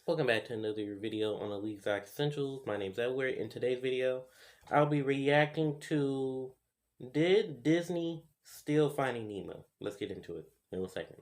Welcome back to another video on Elite Exotic Essentials. My name's Edward. In today's video, I'll be reacting to Did Disney Steal Finding Nemo? Let's get into it in a second.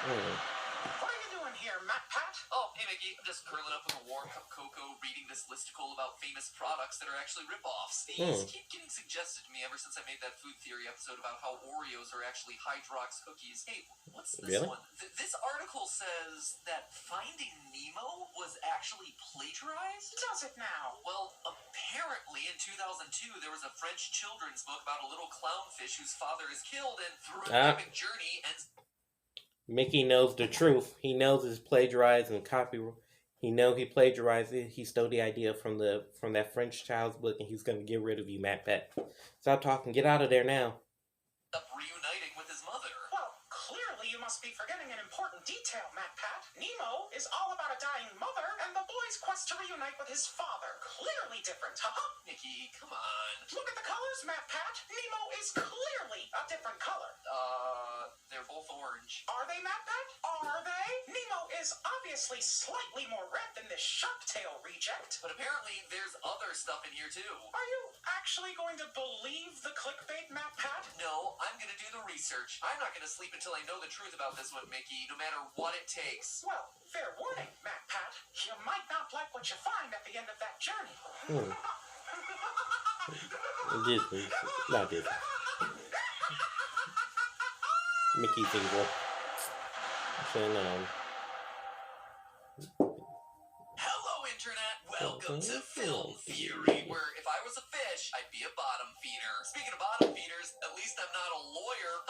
What are you doing here, Matt Pat? Oh, hey Mickey, I'm just curling up with a warm cup of cocoa, reading this listicle about famous products that are actually rip-offs. These keep getting suggested to me ever since I made that food theory episode about how Oreos are actually Hydrox cookies. Hey, what's this one? This article says that Finding Nemo was actually plagiarized? Does it now? Well, apparently in 2002 there was a French children's book about a little clownfish whose father is killed, and through an epic journey and Mickey knows the truth. He knows it's plagiarized and copy. He knows he plagiarized it. He stole the idea from that French child's book, and he's going to get rid of you, Matt Pat. Stop talking. Get out of there now. Reuniting with his mother. Well, clearly you must be forgetting an important detail, Matt Pat. Nemo is all about a dying mother and the boy's quest to reunite with his father. Clearly different, huh? Nikki, come on. Look at the colors, Matt Pat. Nemo is clearly a different color. They're both orange. Are they, Matt Pat? Are they? Nemo is obviously slightly more red than this shark tail reject. But apparently there's other stuff in here too. Are you actually going to believe the clickbait, Matt Pat? No, I'm going to do the research. I'm not going to sleep until I know the truth about this one, Mickey, no matter what it takes. Well, fair warning, Matt Pat. You might not like what you find at the end of that journey. Disney. Not Disney. Mickey's evil. Hello, Internet. Welcome to Film Theory, where if I was a fish, I'd be a bottom feeder. Speaking of bottom feeders, at least I'm not a lawyer.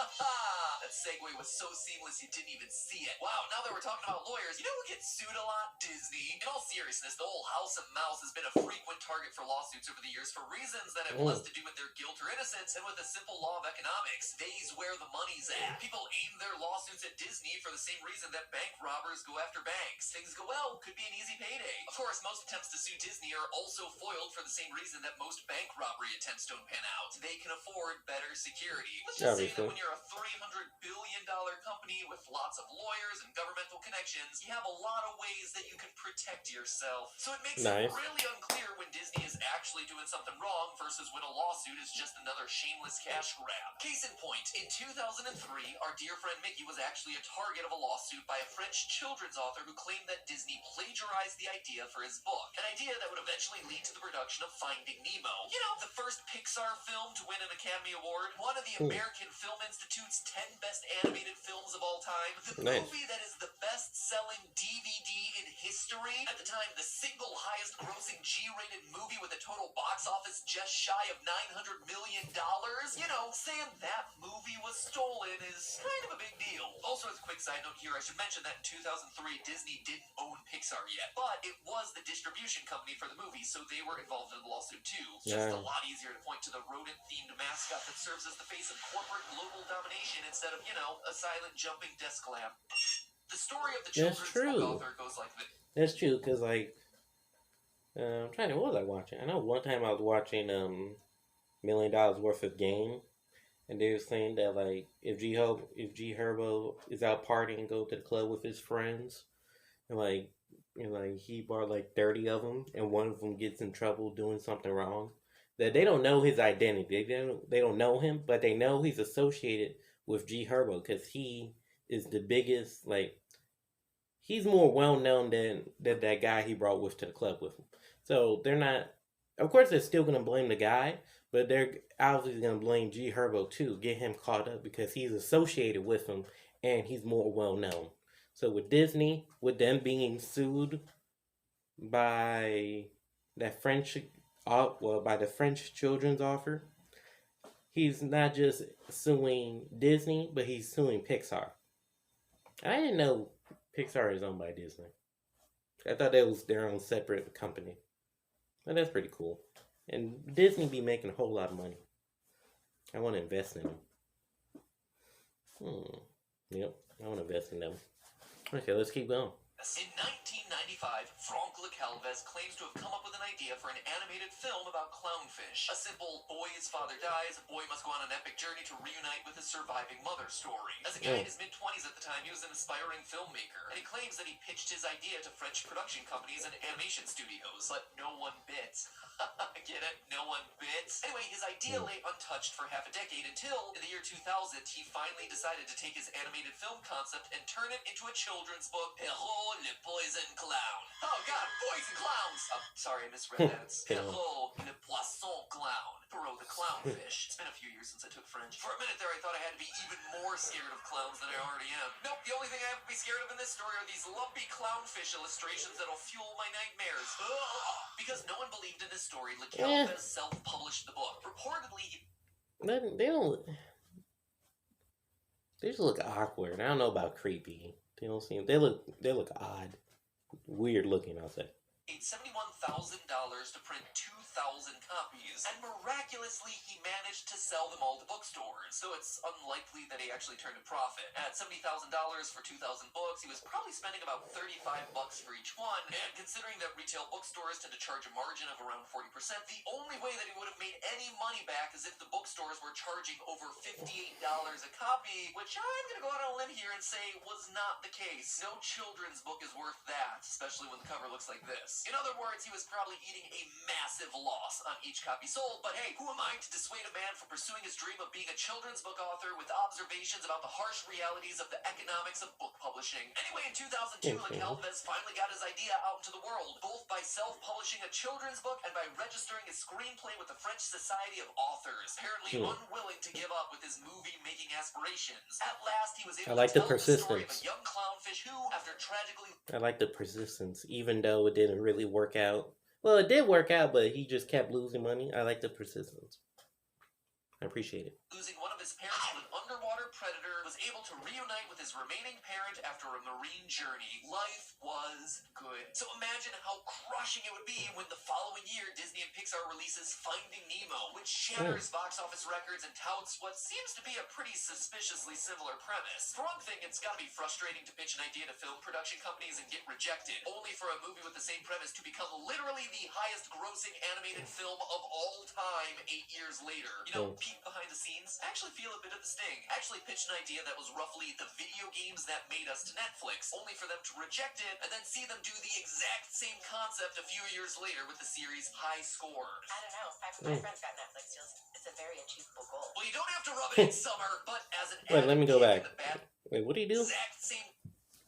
That segue was so seamless you didn't even see it. Wow, now that we're talking about lawyers, you know who gets sued a lot? Disney. In all seriousness, the whole House of Mouse has been a frequent target for lawsuits over the years for reasons that have less to do with their guilt or innocence and with the simple law of economics. They's where the money's at. People aim their lawsuits at Disney for the same reason that bank robbers go after banks. Things go well, could be an easy payday. Of course, most attempts to sue Disney are also foiled for the same reason that most bank robbery attempts don't pan out. They can afford better security. Let's just say that when you're a $300 billion company with lots of lawyers and governmental connections, you have a lot of ways that you can protect yourself. So it makes it really unclear when Disney is actually doing something wrong versus when a lawsuit is just another shameless cash grab. Case in point, in 2003, our dear friend Mickey was actually a target of a lawsuit by a French children's author who claimed that Disney plagiarized the idea for his book. An idea that would eventually lead to the production of Finding Nemo. You know, the first Pixar film to win an Academy Award, one of the American Film Institute's 10 best animated films of all time, the movie that is the best-selling DVD in history, at the time the single highest grossing G-rated movie with a total box office just shy of $900 million. You know, saying that movie was stolen is kind of a big deal. Also, as a quick side note here, I should mention that in 2003, Disney didn't own Pixar yet, but it was the distribution company for the movie, so they were involved in the lawsuit too. It's just a lot easier to point to the rodent-themed mascot that serves as the face of corporate global domination instead of, you know, a silent jumping desk lamp. The story of the children's book author goes like this. That's true, because, like, I'm trying to, what was I watching? I know one time I was watching $1 Million Worth of Game, and they were saying that, like, if G Herbo is out partying, go to the club with his friends, and he bought like 30 of them, and one of them gets in trouble doing something wrong, that they don't know his identity. They don't know him, but they know he's associated with G Herbo because he is the biggest, like, he's more well known than that guy he brought with to the club with him. So they're not, of course, they're still gonna blame the guy, but they're obviously gonna blame G Herbo too, get him caught up because he's associated with him and he's more well known. So with Disney, with them being sued by that by the French children's author, he's not just suing Disney, but he's suing Pixar. I didn't know Pixar is owned by Disney. I thought that was their own separate company. But that's pretty cool. And Disney be making a whole lot of money. I want to invest in them. Yep, I want to invest in them. Okay, let's keep going. In 1995, Franck Calvez claims to have come up with an idea for an animated film about clownfish. A simple boy's father dies, a boy must go on an epic journey to reunite with his surviving mother story. As a guy in his mid-20s at the time, he was an aspiring filmmaker, and he claims that he pitched his idea to French production companies and animation studios, but no one bit. Get it? No one bit? Anyway, his idea lay untouched for half a decade until, in the year 2000, he finally decided to take his animated film concept and turn it into a children's book, Perrault le Poison Clown. Oh god, boys and clowns! Sorry, I misread that. It's Perrault le Poisson Clown. Perrault the clownfish. It's been a few years since I took French. For a minute there, I thought I had to be even more scared of clowns than I already am. Nope, the only thing I have to be scared of in this story are these lumpy clownfish illustrations that'll fuel my nightmares. Because no one believed in this story, Le Calvez self-published the book. Reportedly, They don't. They just look awkward. I don't know about creepy. They don't seem. They look odd, weird looking. I'll say. paid $71,000 to print 2,000 copies, and miraculously he managed to sell them all to bookstores, so it's unlikely that he actually turned a profit. At $70,000 for 2,000 books, he was probably spending about $35 for each one, and considering that retail bookstores tend to charge a margin of around 40%, the only way that he would have made any money back is if the bookstores were charging over $58 a copy, which I'm gonna go out on a limb here and say was not the case. No children's book is worth that, especially when the cover looks like this. In other words, he was probably eating a massive loss on each copy sold, but hey, who am I to dissuade a man from pursuing his dream of being a children's book author with observations about the harsh realities of the economics of book publishing? Anyway, in 2002, Le Calvez finally got his idea out into the world, both by self-publishing a children's book and by registering his screenplay with the French Society of Authors, apparently unwilling to give up with his movie-making aspirations. At last, he was able to tell the story of a young clownfish who, after tragically... I like the persistence, even though it didn't really work out. Well, it did work out, but he just kept losing money. I like the persistence. I appreciate it. Losing one of his parents to an underwater predator, was able to reunite with his remaining parent after a marine journey. Life was good. So imagine how crushing it would be when the following year Disney and Pixar releases Finding Nemo, which shatters box office records and touts what seems to be a pretty suspiciously similar premise. For one thing, it's gotta be frustrating to pitch an idea to film production companies and get rejected, only for a movie with the same premise to become literally the highest grossing animated film of all time 8 years later. You know, peek behind the scenes, actually feel a bit of the sting. Actually pitched an idea that was roughly the video games that made us to Netflix, only for them to reject it and then see them do the exact same concept a few years later with the series High Score. I don't know. My friend's got Netflix deals. It's a very achievable goal. Well, you don't have to rub it in, Summer, but as an Wait, let me go back. Wait, what do you do? Exact same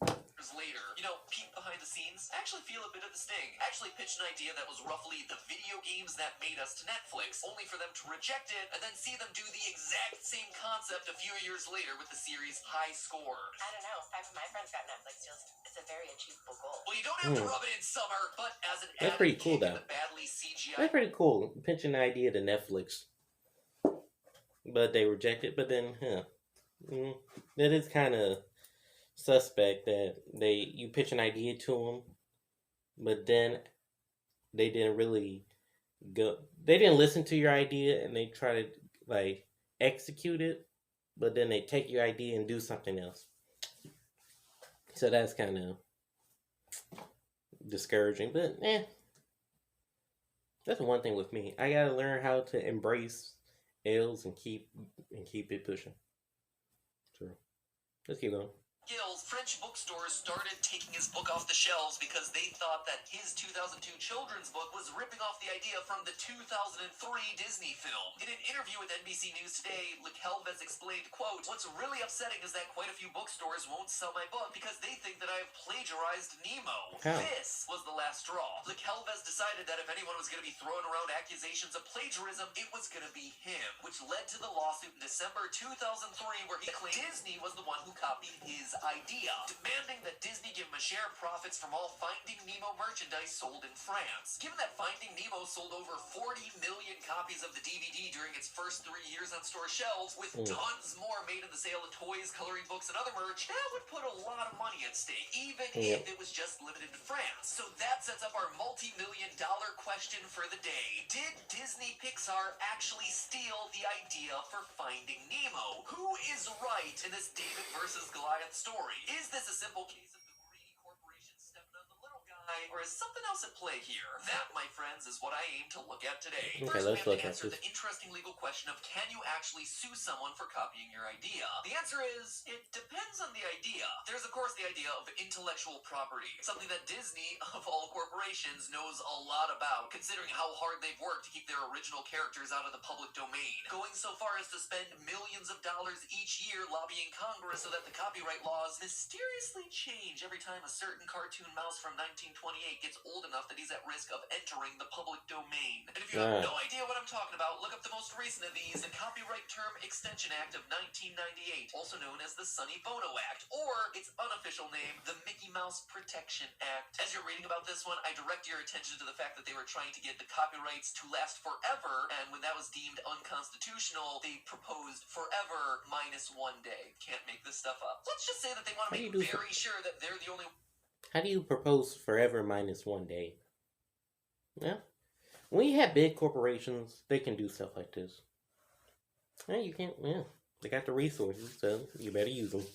years later. You know, peek behind the scenes, actually feel a bit of the sting. Actually pitched an idea that was roughly the video games that made us to Netflix, only for them to reject it and then see them do the exact same concept a few years later with the series High Score. I don't know. My friend's got Netflix deals. It's a very achievable goal. Well, you don't have to rub it in, Summer, but as an That's pretty cool, though. Badly CGI. That's pretty cool. Pitching an idea to Netflix, but they reject it. But then, that is kind of suspect that you pitch an idea to them, but then they didn't really go. They didn't listen to your idea, and they try to like execute it, but then they take your idea and do something else. So that's kind of discouraging, but that's one thing with me. I gotta learn how to embrace L's and keep it pushing. True. Let's keep going. Gill's French bookstores started taking his book off the shelves because they thought that his 2002 children's book was ripping off the idea from the 2003 Disney film. In an interview with NBC News Today, Le Calvez explained, quote, "What's really upsetting is that quite a few bookstores won't sell my book because they think that I have plagiarized Nemo." How? This was the last straw. Le Calvez decided that if anyone was going to be throwing around accusations of plagiarism, it was going to be him, which led to the lawsuit in December 2003 where he claimed Disney was the one who copied his idea, demanding that Disney give him a share of profits from all Finding Nemo merchandise sold in France. Given that Finding Nemo sold over 40 million copies of the DVD during its first 3 years on store shelves, with tons more made in the sale of toys, coloring books, and other merch, that would put a lot of money at stake, even if it was just limited to France. So that sets up our multi-million-dollar question for the day. Did Disney Pixar actually steal the idea for Finding Nemo? Who is right in this David versus Goliath story? Is this a simple case of the greedy corporation stepping on the little guy? or is something else at play here? That, my friends, is what I aim to look at today. Okay, First, we let's have look to at answer this. the interesting legal question of can you actually sue someone for copying your idea? The answer is, it depends on the idea. There's, of course, the idea of intellectual property, something that Disney, of all corporations, knows a lot about, considering how hard they've worked to keep their original characters out of the public domain, going so far as to spend millions of dollars each year lobbying Congress so that the copyright laws mysteriously change every time a certain cartoon mouse from 1928 gets old enough that he's at risk of entering the public domain. And if you have no idea what I'm talking about, look up the most recent of these, the Copyright Term Extension Act of 1998, also known as the Sonny Bono Act, or its unofficial name, the Mickey Mouse Protection Act. As you're reading about this one, I direct your attention to the fact that they were trying to get the copyrights to last forever, and when that was deemed unconstitutional, they proposed forever minus 1 day. Can't make this stuff up. Let's just say that they want to make very sure that they're the only... How do you propose forever minus 1 day? Yeah. When you have big corporations, they can do stuff like this. Yeah, you can't, yeah. They got the resources, so you better use them.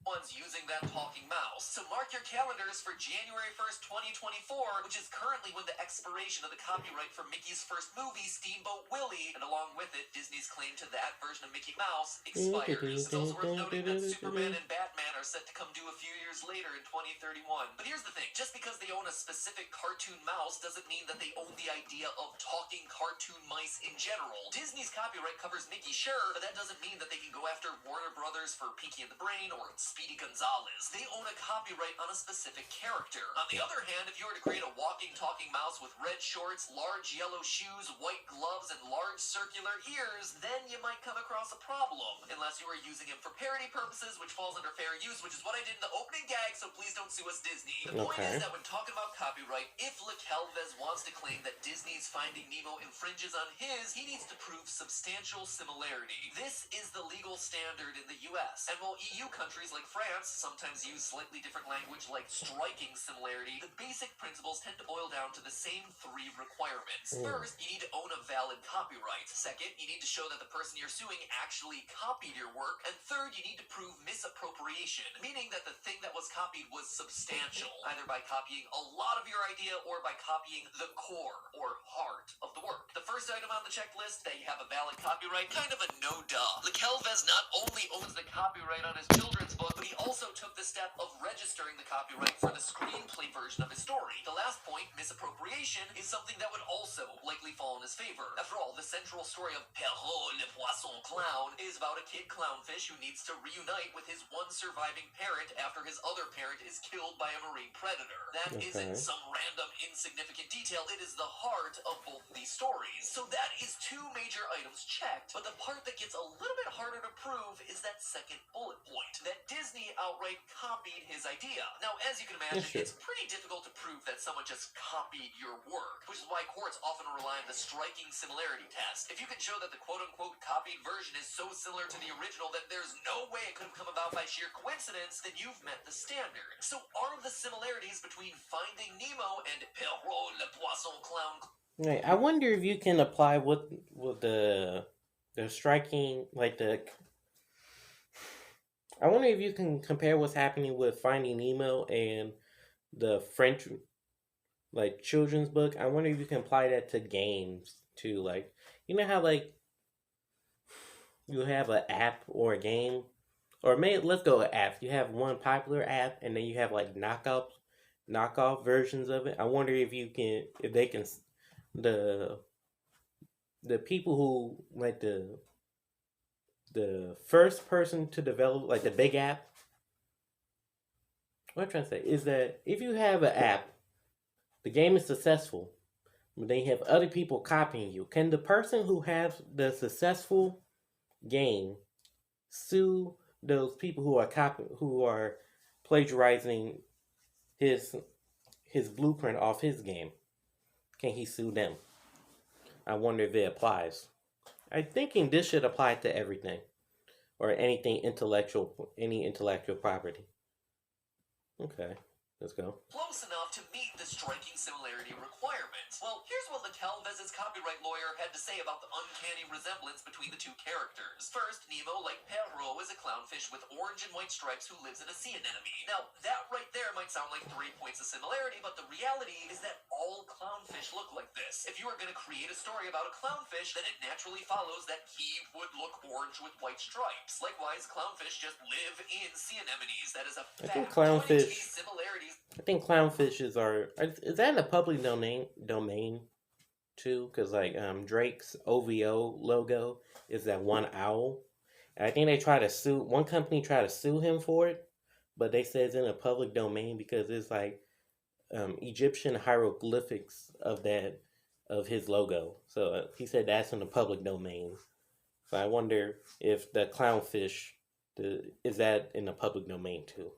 Ones using that talking mouse. So mark your calendars for January 1st, 2024, which is currently when the expiration of the copyright for Mickey's first movie, Steamboat Willie, and along with it, Disney's claim to that version of Mickey Mouse, expires. It's also worth noting that Superman and Batman are set to come due a few years later in 2031. But here's the thing, just because they own a specific cartoon mouse doesn't mean that they own the idea of talking cartoon mice in general. Disney's copyright covers Mickey, sure, but that doesn't mean that they can go after Warner Brothers for Pinky and the Brain or Speedy Gonzales. They own a copyright on a specific character. On the other hand, if you were to create a walking, talking mouse with red shorts, large yellow shoes, white gloves, and large circular ears, then you might come across a problem. Unless you were using him for parody purposes, which falls under fair use, which is what I did in the opening gag, so please don't sue us, Disney. The point is that when talking about copyright, if LeCalvez wants to claim that Disney's Finding Nemo infringes on his, he needs to prove substantial similarity. This is the legal standard in the US. And while EU countries like France sometimes use slightly different language like striking similarity, the basic principles tend to boil down to the same 3 requirements. First, you need to own a valid copyright. Second, you need to show that the person you're suing actually copied your work. And third, you need to prove misappropriation, meaning that the thing that was copied was substantial, either by copying a lot of your idea or by copying the core or heart of the work. The first item on the checklist, that you have a valid copyright, kind of a no-duh. LeCalvez not only owns the copyright on his children's book, but he also took the step of registering the copyright for the screenplay version of his story. The last point, misappropriation, is something that would also likely fall in his favor. After all, the central story of Perrault le Poisson Clown is about a kid clownfish who needs to reunite with his one surviving parent after his other parent is killed by a marine predator. That isn't some random insignificant detail, it is the heart of both of these stories. So that is 2 major items checked, but the part that gets a little bit harder to prove is that second bullet point, that Disney outright copied his idea. Now, as you can imagine, it's pretty difficult to prove that someone just copied your work, which is why courts often rely on the striking similarity test. If you can show that the quote-unquote copied version is so similar to the original that there's no way it could have come about by sheer coincidence, then you've met the standard. So are the similarities between Finding Nemo and Perrault le Poisson Clown... Right, I wonder if you can apply what the striking, like the... I wonder if you can compare what's happening with Finding Nemo and the French, like, children's book. I wonder if you can apply that to games, too. Like, you know how, like, you have an app or a game? Or let's go with apps. You have one popular app, and then you have, like, knockoff versions of it. I wonder if they can, the people who, like, the first person to develop, like, the big app, what I'm trying to say is that if you have an app, the game is successful, but then you have other people copying you, can the person who has the successful game sue those people who are plagiarizing his blueprint off his game? Can he sue them? I wonder if it applies. I'm thinking this should apply to everything, or any intellectual property. Okay, let's go. Close enough to meet the striking similarity requirement. Well, here's what Calvez's copyright lawyer had to say about the uncanny resemblance between the two characters. First, Nemo, like Perrault, is a clownfish with orange and white stripes who lives in a sea anemone. Now, that right there might sound like 3 points of similarity, but the reality is that all clownfish look like this. If you are going to create a story about a clownfish, then it naturally follows that he would look orange with white stripes. Likewise, clownfish just live in sea anemones. That is a fact. I think clownfish. Similarities. I think clownfishes are. Is that in the public domain too? Because like Drake's OVO logo is that one owl, and I think they try to sue. One company tried to sue him for it, but they say it's in a public domain because it's like Egyptian hieroglyphics of his logo. So he said that's in the public domain. So I wonder if the clownfish is that in the public domain too.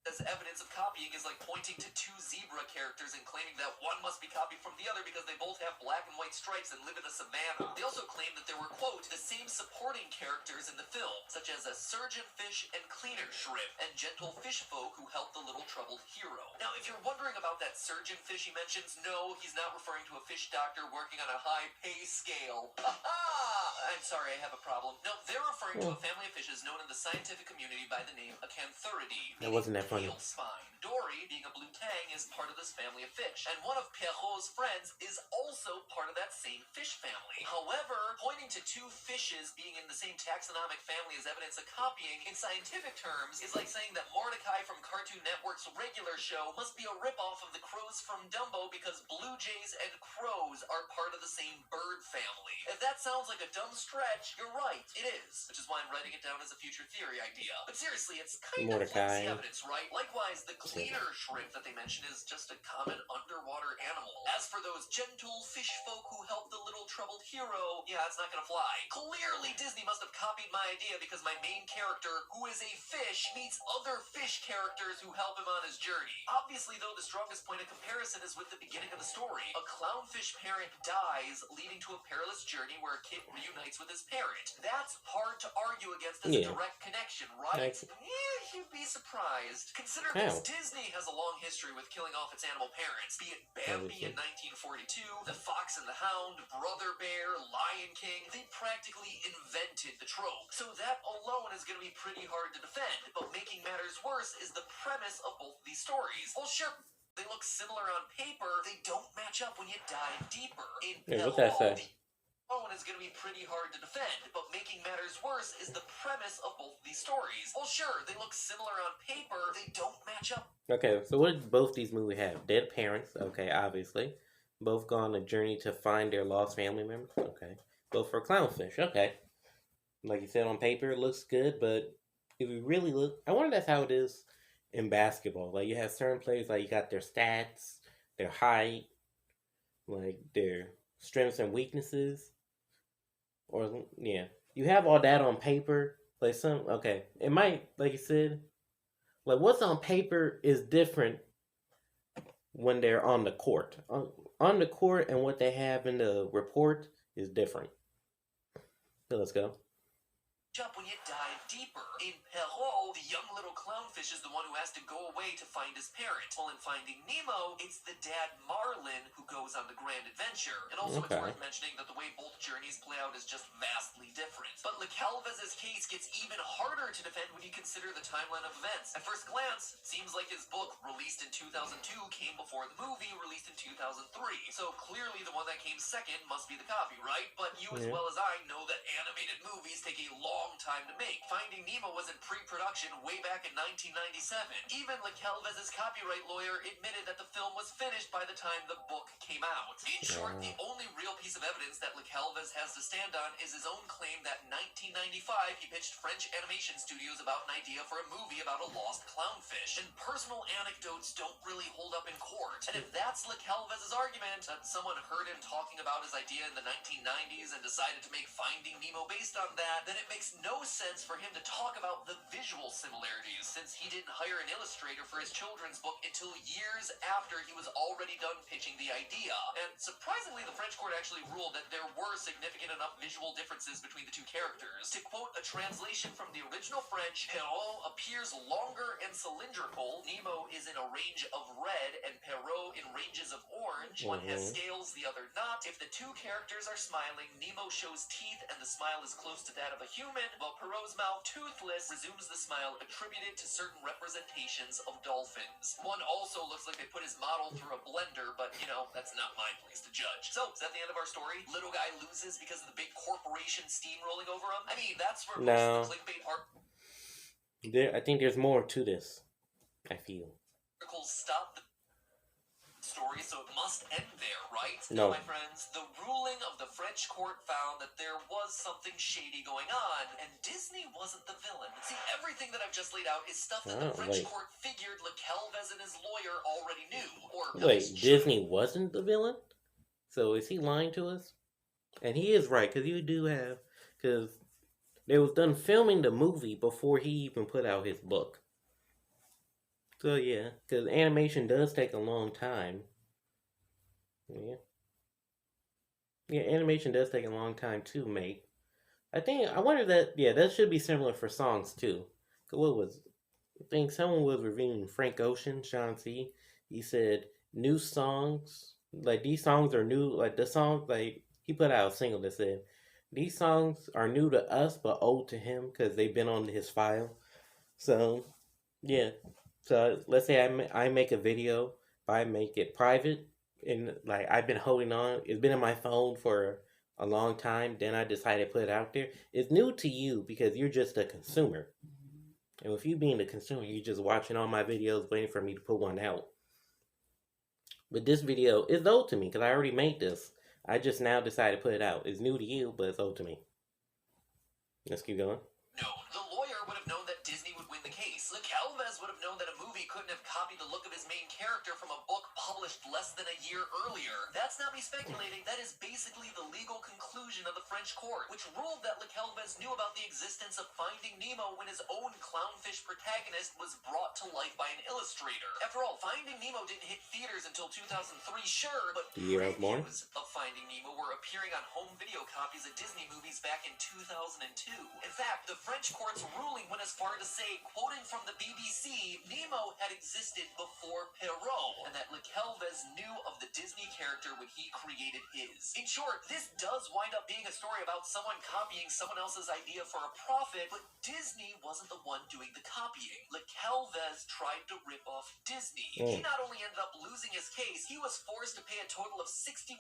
As evidence of copying is like pointing to two zebra characters and claiming that one must be copied from the other because they both have black and white stripes and live in the savannah. They also claim that there were, quote, the same supporting characters in the film, such as a surgeon fish and cleaner shrimp, and gentle fish folk who help the little troubled hero. Now, if you're wondering about that surgeon fish he mentions, no, he's not referring to a fish doctor working on a high pay scale. I'm sorry, I have a problem. No, they're referring to a family of fishes known in the scientific community by the name Acanthuridae. That wasn't that funny. Spine. Dory, being a blue tang, is part of this family of fish, and one of Perrault's friends is also part of that same fish family. However, pointing to two fishes being in the same taxonomic family as evidence of copying in scientific terms is like saying that Mordecai from Cartoon Network's regular show must be a ripoff of the crows from Dumbo because blue jays and crows are part of the same bird family. If that sounds like a dumb stretch, you're right, it is, which is why I'm writing it down as a future theory idea. But seriously, it's kind of flimsy evidence, right? Likewise, the cleaner shrimp that they mention is just a common underwater animal. As for those gentle fish folk who help the little troubled hero, yeah, it's not gonna fly. Clearly, Disney must have copied my idea because my main character, who is a fish, meets other fish characters who help him on his journey. Obviously, though, the strongest point of comparison is with the beginning of the story. A clownfish parent dies, leading to a perilous journey where a kid reunites with his parent. That's hard to argue against as a direct connection, right? Yeah, you'd be surprised. Consider this, Disney has a long history with killing off its animal parents, be it Bambi in 1942, The Fox and the Hound, Brother Bear, Lion King. They practically invented the trope. So that alone is going to be pretty hard to defend, but making matters worse is the premise of both of these stories. Well, sure, they look similar on paper, they don't match up when you dive deeper. In what's that say? Is going to be pretty hard to defend, but making matters worse is the premise of both of these stories. Well, sure, they look similar on paper, they don't match up. Okay, so what did both these movies have? Dead parents, okay, obviously. Both go on a journey to find their lost family members, okay. Both for clownfish, okay. Like you said, on paper, it looks good, but if you really look, I wonder if that's how it is in basketball. Like, you have certain players, like, you got their stats, their height, like, their strengths and weaknesses. Or, yeah, you have all that on paper. Like it might, like you said, like what's on paper is different when they're on the court. On the court and what they have in the report is different. So let's go. Up when you dive deeper. In Perrault, the young little clownfish is the one who has to go away to find his parent. While in Finding Nemo, it's the dad Marlin who goes on the grand adventure. And also it's worth mentioning that the way both journeys play out is just vastly different. But Calvez's case gets even harder to defend when you consider the timeline of events. At first glance, it seems like his book, released in 2002, came before the movie, released in 2003. So clearly the one that came second must be the copy, right? But you as well as I know that animated movies take a long time to make. Finding Nemo was in pre-production way back in 1997. Even Calvez's copyright lawyer admitted that the film was finished by the time the book came out. In short, the only real piece of evidence that Calvez has to stand on is his own claim that in 1995 he pitched French animation studios about an idea for a movie about a lost clownfish. And personal anecdotes don't really hold up in court. And if that's Calvez's argument, that someone heard him talking about his idea in the 1990s and decided to make Finding Nemo based on that, then it makes makes no sense for him to talk about the visual similarities, since he didn't hire an illustrator for his children's book until years after he was already done pitching the idea. And surprisingly, the French court actually ruled that there were significant enough visual differences between the two characters. To quote a translation from the original French, Perrault appears longer and cylindrical, Nemo is in a range of red, and Perrault in ranges of orange. One has scales, the other not. If the two characters are smiling, Nemo shows teeth and the smile is close to that of a human, while Perrault's mouth, toothless, resumes the smile attributed to certain representations of dolphins. One also looks like they put his model through a blender, but, you know, that's not my place to judge. So, is that the end of our story? Little guy loses because of the big corporation steamrolling over him? I mean, that's where most of the clickbait I think there's more to this, I feel. articles stop the story, so it must end there, right? No. My friends, the ruling of the French court found that there was something shady going on, and Disney wasn't the villain. See, everything that I've just laid out is stuff that the French court figured LeCalvez and his lawyer already knew. Or wait, Disney wasn't the villain? So is he lying to us? And he is right, because you do have... Because they was done filming the movie before he even put out his book. So yeah, because animation does take a long time. Yeah, animation does take a long time to make. I wonder that, that should be similar for songs too. I think someone was reviewing Frank Ocean, Sean C. He said, new songs, like these songs are new, like the songs, like he put out a single that said, these songs are new to us but old to him because they've been on his file. So, yeah. So let's say I make a video, but I make it private, and like I've been holding on, it's been in my phone for a long time, then I decided to put it out there. It's new to you because you're just a consumer. And with you being a consumer, you're just watching all my videos waiting for me to put one out. But this video is old to me because I already made this. I just now decided to put it out. It's new to you, but it's old to me. Let's keep going. No, the lawyer would have known that Disney would win the case. LeCalvez would have known that a movie couldn't have copied the look of his main character from a book published less than a year earlier. That's not me speculating. That is basically the legal conclusion of the French court, which ruled that LeCalvez knew about the existence of Finding Nemo when his own clownfish protagonist was brought to life by an illustrator. After all, Finding Nemo didn't hit theaters until 2003, sure, but previews of Finding Nemo were appearing on home video copies of Disney movies back in 2002. In fact, the French court's ruling went as far to say, quoting from the BBC, Nemo had existed before Perrault, and that LeCalvez knew of the Disney character when he created his. In short, this does wind up being a story about someone copying someone else's idea for a profit, but Disney wasn't the one doing the copying. LeCalvez tried to rip off Disney. He not only ended up losing his case, he was forced to pay a total of 61,000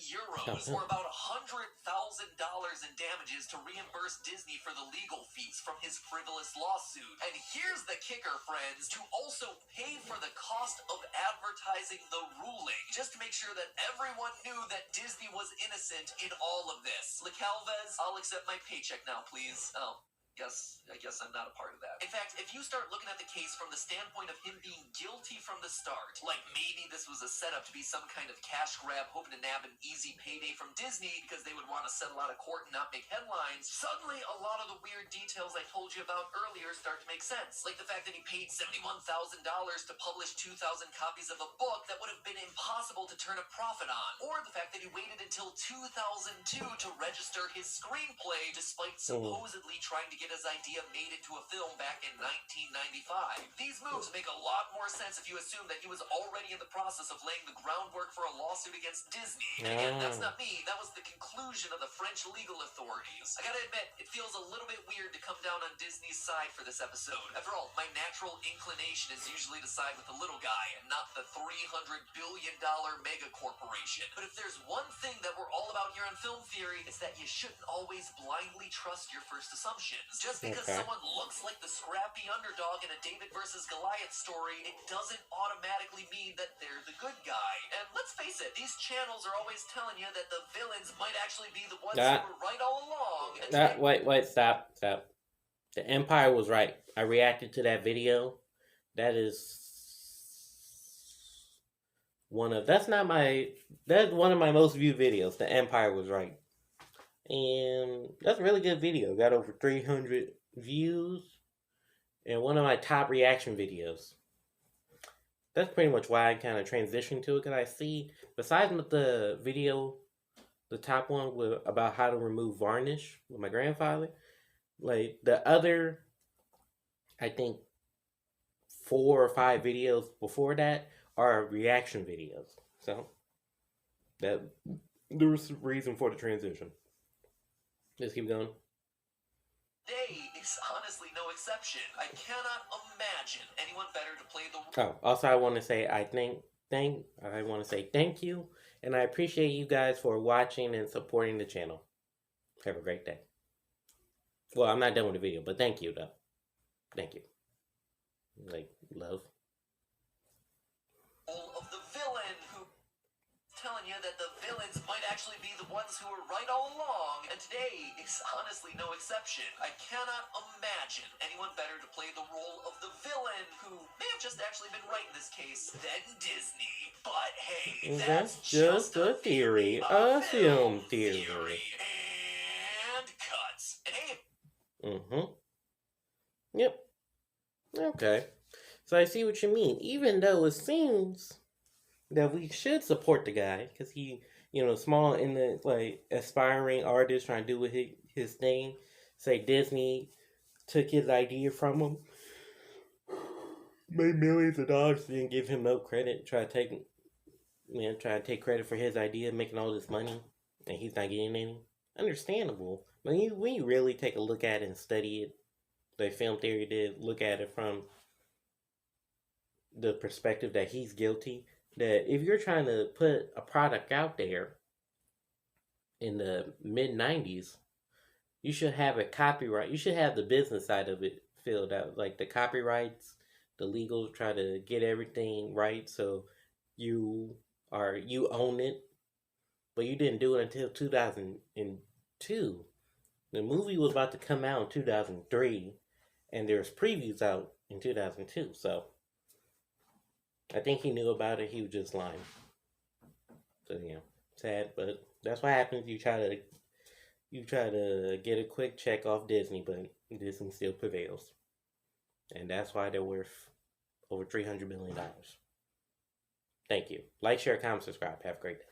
euros, or about $100,000 in damages to reimburse Disney for the legal fees from his frivolous lawsuit. And here's the kicker, friends, to also pay for the cost of advertising the ruling, just to make sure that everyone knew that Disney was innocent in all of this. LeCalvez, I'll accept my paycheck now, please. Oh. I guess I'm not a part of that. In fact, if you start looking at the case from the standpoint of him being guilty from the start, like maybe this was a setup to be some kind of cash grab hoping to nab an easy payday from Disney because they would want to settle out of court and not make headlines, suddenly a lot of the weird details I told you about earlier start to make sense. Like the fact that he paid $71,000 to publish 2,000 copies of a book that would have been impossible to turn a profit on. Or the fact that he waited until 2002 to register his screenplay despite supposedly trying to get his idea made into a film back in 1995. These moves make a lot more sense if you assume that he was already in the process of laying the groundwork for a lawsuit against Disney. And again, that's not me. That was the conclusion of the French legal authorities. I gotta admit, it feels a little bit weird to come down on Disney's side for this episode. After all, my natural inclination is usually to side with the little guy and not the $300 billion mega corporation. But if there's one thing that we're all about here on Film Theory, it's that you shouldn't always blindly trust your first assumptions. Just because someone looks like the scrappy underdog in a David versus Goliath story, it doesn't automatically mean that they're the good guy. And let's face it, these channels are always telling you that the villains might actually be the ones who were right all along. Wait, stop. The Empire was right. I reacted to that video. That's one of my most viewed videos. The Empire was right. And that's a really good video. Got over 300 views and one of my top reaction videos. That's pretty much why I kind of transitioned to it, because I see, besides with the video, the top one with about how to remove varnish with my grandfather, like the other, I think 4 or 5 videos before that are reaction videos. So that there was a reason for the transition. Let's keep going. Today is honestly no exception. I cannot imagine anyone better to play the Oh, also I want to say thank you, and I appreciate you guys for watching and supporting the channel. Have a great day. Well, I'm not done with the video, but thank you though. Thank you. Like love. role of the villain who telling you that the villains might actually be the ones who were right all along, and today is honestly no exception. I cannot imagine anyone better to play the role of the villain who may have just actually been right in this case than Disney. But hey, that's just a theory, a film theory. And cuts. And hey, Yep. Okay. So I see what you mean. Even though it seems that we should support the guy, because he, small in the like aspiring artist trying to do his thing. Say Disney took his idea from him, made millions of dollars, didn't give him no credit. Try to take credit for his idea, making all this money, and he's not getting any. Understandable. When you really take a look at it and study it, the film theory did look at it from the perspective that he's guilty. That if you're trying to put a product out there in the mid-90s, you should have a copyright. You should have the business side of it filled out, like the copyrights, the legal, try to get everything right so you own it. But you didn't do it until 2002. The movie was about to come out in 2003, and there's previews out in 2002. So I think he knew about it. He was just lying. So sad, but that's what happens. You try to get a quick check off Disney, but Disney still prevails, and that's why they're worth over $300 million. Thank you. Like, share, comment, subscribe. Have a great day.